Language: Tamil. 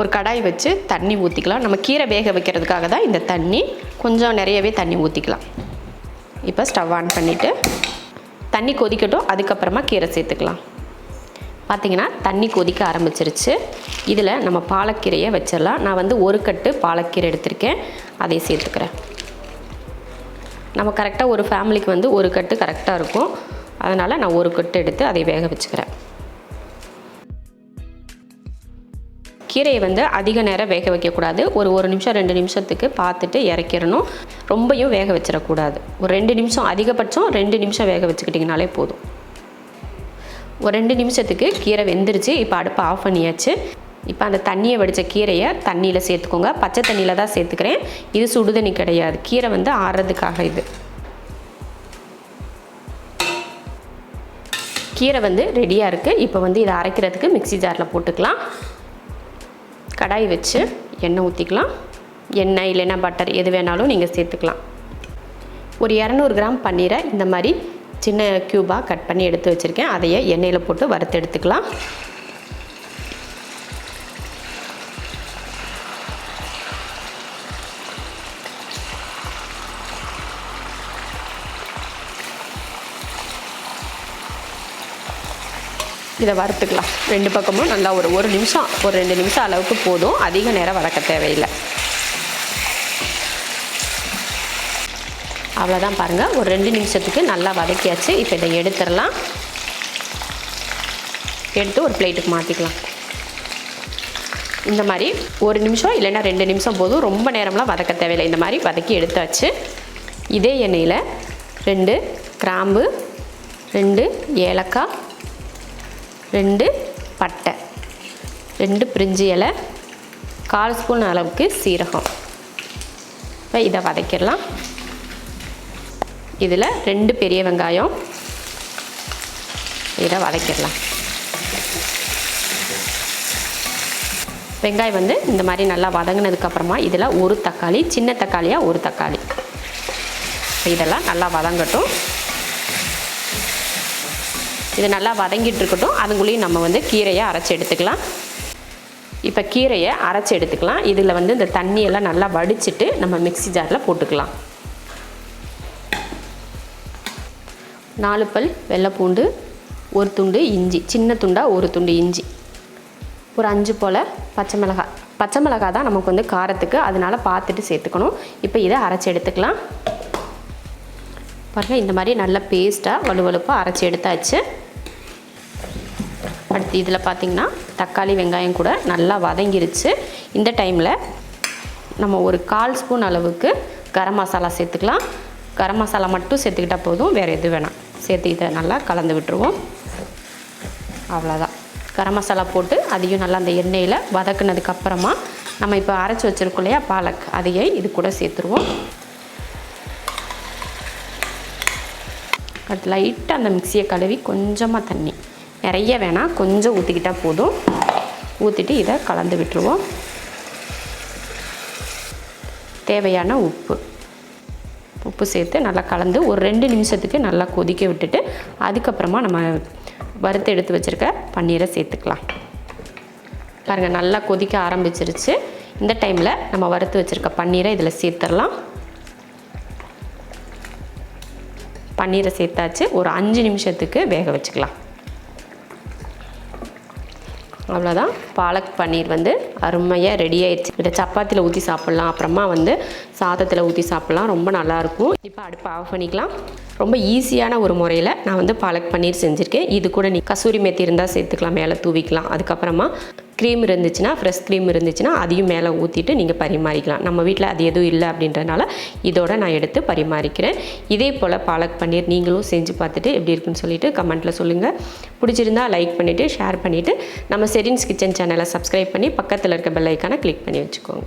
ஒரு கடாய் வச்சு தண்ணி ஊற்றிக்கலாம். நம்ம கீரை வேக வைக்கிறதுக்காக தான் இந்த தண்ணி, கொஞ்சம் நிறையவே தண்ணி ஊற்றிக்கலாம். இப்போ ஸ்டவ் ஆன் பண்ணிவிட்டு தண்ணி கொதிக்கட்டும், அதுக்கப்புறமா கீரை சேர்த்துக்கலாம். பார்த்திங்கன்னா தண்ணி கொதிக்க ஆரம்பிச்சிருச்சு. இதில் நம்ம பாலக்கீரையை வச்சிடலாம். நான் வந்து ஒரு கட்டு பாலக்கீரை எடுத்திருக்கேன், அதை சேர்த்துக்கிறேன். நம்ம கரெக்டாக ஒரு ஃபேமிலிக்கு வந்து ஒரு கட்டு கரெக்டாக இருக்கும், அதனால் நான் ஒரு கட்டு எடுத்து அதை வேக வச்சுக்கிறேன். கீரையை வந்து அதிக நேரம் வேக வைக்கக்கூடாது. ஒரு நிமிஷம் 2 நிமிஷத்துக்கு பார்த்துட்டு இறக்கிடணும். ரொம்பவும் வேக வச்சிடக்கூடாது. ஒரு 2 நிமிஷம், அதிகபட்சம் 2 நிமிஷம் வேக வச்சுக்கிட்டிங்கனாலே போதும். ஒரு 2 நிமிஷத்துக்கு கீரை வெந்துருச்சு. இப்போ அடுப்பை ஆஃப் பண்ணியாச்சு. இப்போ அந்த தண்ணியை வடித்த கீரையை தண்ணியில் சேர்த்துக்கோங்க. பச்சை தண்ணியில் தான் சேர்த்துக்கிறேன், இது சுடுதண்ணி கிடையாது. கீரை வந்து ஆறுறதுக்காக இது. கீரை வந்து ரெடியாக இருக்குது. இப்போ வந்து இதை அரைக்கிறதுக்கு மிக்ஸி ஜாரில் போட்டுக்கலாம். கடாய் வச்சு எண்ணெய் ஊற்றிக்கலாம். எண்ணெய் இல்லைன்னா பட்டர் எது வேணாலும் நீங்கள் சேர்த்துக்கலாம். ஒரு 200 கிராம் பன்னீரை இந்த மாதிரி சின்ன க்யூபாக கட் பண்ணி எடுத்து வச்சுருக்கேன். அதையே எண்ணெயில் போட்டு வறுத்து எடுத்துக்கலாம். இதை வறுத்துக்கலாம். 2 பக்கமும் நல்லா ஒரு நிமிஷம், ஒரு 2 நிமிஷம் அளவுக்கு போதும். அதிக நேரம் வதக்க தேவையில்லை. அவ்வளோதான், பாருங்கள், ஒரு 2 நிமிஷத்துக்கு நல்லா வதக்கியாச்சு. இப்போ இதை எடுத்துடலாம். எடுத்து ஒரு பிளேட்டுக்கு மாற்றிக்கலாம். இந்த மாதிரி 1 நிமிஷம் இல்லைன்னா 2 நிமிஷம் போதும். ரொம்ப நேரம்லாம் வதக்க தேவையில்லை. இந்த மாதிரி வதக்கி எடுத்தாச்சு. இதே எண்ணெயில் 2 கிராம்பு, 2 ஏலக்காய், 2 பட்டை, 2 பிரிஞ்சி இலை, 1/4 ஸ்பூன் அளவுக்கு சீரகம். இப்போ இதை வதக்கிடலாம். இதில் 2 பெரிய வெங்காயம், இதை வதக்கிடலாம். வெங்காயம் வந்து இந்த மாதிரி நல்லா வதங்கினதுக்கப்புறமா இதில் ஒரு தக்காளி, சின்ன தக்காளியாக ஒரு தக்காளி, இதெல்லாம் நல்லா வதங்கட்டும். இது நல்லா வதங்கிட்டு இருக்கட்டும். அதுக்குள்ளேயும் நம்ம வந்து கீரையை அரைச்சி எடுத்துக்கலாம். இப்போ கீரையை அரைச்சி எடுத்துக்கலாம். இதில் வந்து இந்த தண்ணியெல்லாம் நல்லா வடிச்சிட்டு நம்ம மிக்ஸி ஜாரில் போட்டுக்கலாம். 4 பல் வெள்ளை பூண்டு, ஒரு துண்டு இஞ்சி, சின்ன துண்டாக ஒரு துண்டு இஞ்சி, ஒரு 5 போல் பச்சை மிளகாய். பச்சை மிளகாய் தான் நமக்கு வந்து காரத்துக்கு, அதனால் பார்த்துட்டு சேர்த்துக்கணும். இப்போ இதை அரைச்சி எடுத்துக்கலாம். பாருங்கள், இந்த மாதிரி நல்ல பேஸ்ட்டாக வலுவலுப்பாக அரைச்சி எடுத்தாச்சு. அடுத்து இதில் பார்த்திங்கன்னா தக்காளி வெங்காயம் கூட நல்லா வதங்கிருச்சு. இந்த டைமில் நம்ம ஒரு 1/4 ஸ்பூன் அளவுக்கு கரம் மசாலா சேர்த்துக்கலாம். கரம் மசாலா மட்டும் சேர்த்துக்கிட்டால் போதும், வேறு எது வேணாம். சேர்த்து இதை நல்லா கலந்து விட்டுருவோம். அவ்வளோதான். கரம் மசாலா போட்டு அதையும் நல்லா அந்த எண்ணெயில் வதக்குனதுக்கப்புறமா நம்ம இப்போ அரைச்சி வச்சுருக்கோம் இல்லையா பாலக், அதையே இது கூட சேர்த்துருவோம். அடுத்து லைட்டாக அந்த மிக்சியை கழுவி கொஞ்சமாக தண்ணி, நிறைய வேணாம், கொஞ்சம் ஊற்றிக்கிட்டால் போதும். ஊற்றிட்டு இதை கலந்து விட்டுருவோம். தேவையான உப்பு சேர்த்து நல்லா கலந்து ஒரு 2 நிமிஷத்துக்கு நல்லா கொதிக்க விட்டுட்டு அதுக்கப்புறமா நம்ம வறுத்து எடுத்து வச்சுருக்க பன்னீரை சேர்த்துக்கலாம். பாருங்கள், நல்லா கொதிக்க ஆரம்பிச்சிருச்சு. இந்த டைமில் நம்ம வறுத்து வச்சுருக்க பன்னீரை இதில் சேர்த்துடலாம். பன்னீரை சேர்த்தாச்சு. ஒரு 5 நிமிஷத்துக்கு வேக வச்சுக்கலாம். அவ்வளோதான், பாலக் பன்னீர் வந்து அருமையாக ரெடி ஆயிடுச்சு. இதை சப்பாத்தியில் ஊற்றி சாப்பிட்லாம், அப்புறமா வந்து சாதத்தில் ஊற்றி சாப்பிட்லாம், ரொம்ப நல்லாயிருக்கும். இப்போ அடுப்பை ஆஃப் பண்ணிக்கலாம். ரொம்ப ஈஸியான ஒரு முறையில் நான் வந்து பாலக் பன்னீர் செஞ்சுருக்கேன். இது கூட நீ கசூரி மேத்தி இருந்தால் சேர்த்துக்கலாம், மேலே தூவிக்கலாம். அதுக்கப்புறமா க்ரீம் இருந்துச்சுன்னா, ஃப்ரெஷ் க்ரீம் இருந்துச்சுன்னா அதையும் மேலே ஊற்றிட்டு நீங்கள் பரிமாறிக்கலாம். நம்ம வீட்டில் அது எதுவும் இல்லை அப்படின்றனால இதோட நான் எடுத்து பரிமாறிக்கிறேன். இதே போல் பாலக் பன்னீர் நீங்களும் செஞ்சு பார்த்துட்டு எப்படி இருக்குன்னு சொல்லிட்டு கமெண்ட்டில் சொல்லுங்கள். பிடிச்சிருந்தா லைக் பண்ணிவிட்டு ஷேர் பண்ணிவிட்டு நம்ம ஷெரின்ஸ் கிச்சன் சேனலை சப்ஸ்கிரைப் பண்ணி பக்கத்தில் இருக்க பெல் ஐக்கானை கிளிக் பண்ணி வச்சுக்கோங்க.